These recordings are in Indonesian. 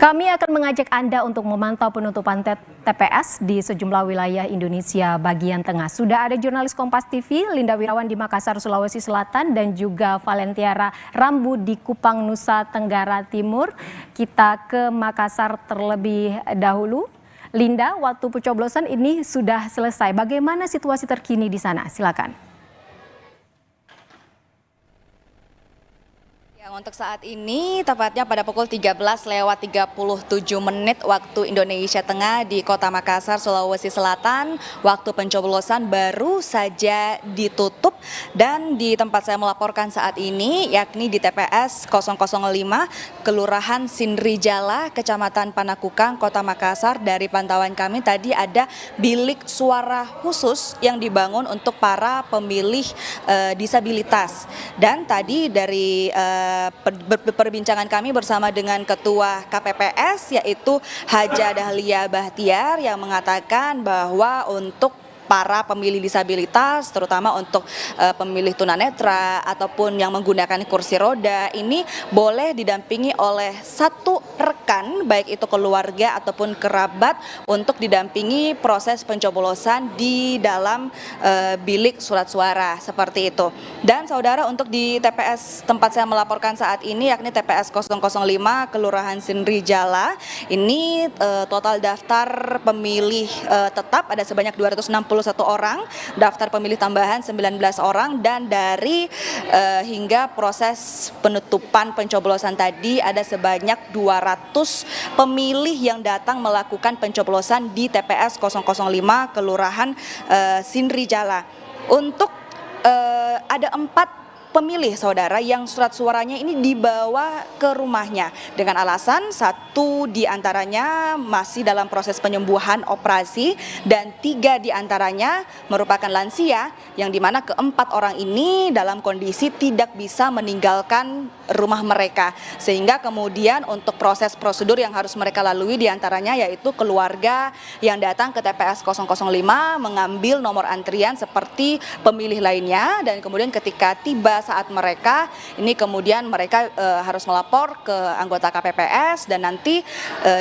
Kami akan mengajak Anda untuk memantau penutupan TPS di sejumlah wilayah Indonesia bagian tengah. Sudah ada jurnalis Kompas TV, Linda Wirawan di Makassar, Sulawesi Selatan, dan juga Valentiara Rambu di Kupang, Nusa Tenggara Timur. Kita ke Makassar terlebih dahulu. Linda, waktu pencoblosan ini sudah selesai. Bagaimana situasi terkini di sana? Silakan. Untuk saat ini, tepatnya pada pukul 13:37 waktu Indonesia Tengah di Kota Makassar, Sulawesi Selatan, waktu pencoblosan baru saja ditutup dan di tempat saya melaporkan saat ini, yakni di TPS 005, Kelurahan Sindrijala, Kecamatan Panakukang, Kota Makassar. Dari pantauan kami tadi ada bilik suara khusus yang dibangun untuk para pemilih disabilitas. Dan tadi dari perbincangan kami bersama dengan Ketua KPPS yaitu Haja Dahlia Bahtiar yang mengatakan bahwa untuk para pemilih disabilitas, terutama untuk pemilih tunanetra ataupun yang menggunakan kursi roda, ini boleh didampingi oleh satu rekan, baik itu keluarga ataupun kerabat, untuk didampingi proses pencoblosan di dalam bilik surat suara, seperti itu. Dan saudara, untuk di TPS tempat saya melaporkan saat ini, yakni TPS 005 Kelurahan Sindrijala, ini total daftar pemilih tetap ada sebanyak 261 orang, daftar pemilih tambahan 19 orang, dan dari hingga proses penutupan pencoblosan tadi ada sebanyak 200 pemilih yang datang melakukan pencoblosan di TPS 005 Kelurahan Sindrijala. Untuk ada 4 pemilih saudara yang surat suaranya ini dibawa ke rumahnya dengan alasan satu diantaranya masih dalam proses penyembuhan operasi dan 3 diantaranya merupakan lansia, yang dimana keempat orang ini dalam kondisi tidak bisa meninggalkan rumah mereka, sehingga kemudian untuk proses prosedur yang harus mereka lalui diantaranya yaitu keluarga yang datang ke TPS 005 mengambil nomor antrian seperti pemilih lainnya, dan kemudian ketika tiba saat mereka ini kemudian mereka harus melapor ke anggota KPPS dan nanti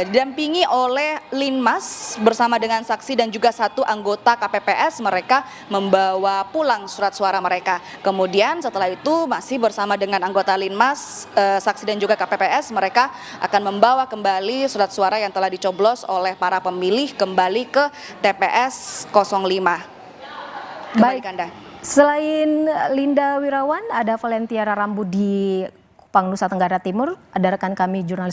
didampingi oleh Linmas bersama dengan saksi dan juga satu anggota KPPS, mereka membawa pulang surat suara mereka. Kemudian setelah itu masih bersama dengan anggota Linmas, saksi dan juga KPPS, mereka akan membawa kembali surat suara yang telah dicoblos oleh para pemilih kembali ke TPS 05. Kembali ke Anda. Selain Linda Wirawan, ada Valentiara Rambu di Kupang, Nusa Tenggara Timur, ada rekan kami jurnalis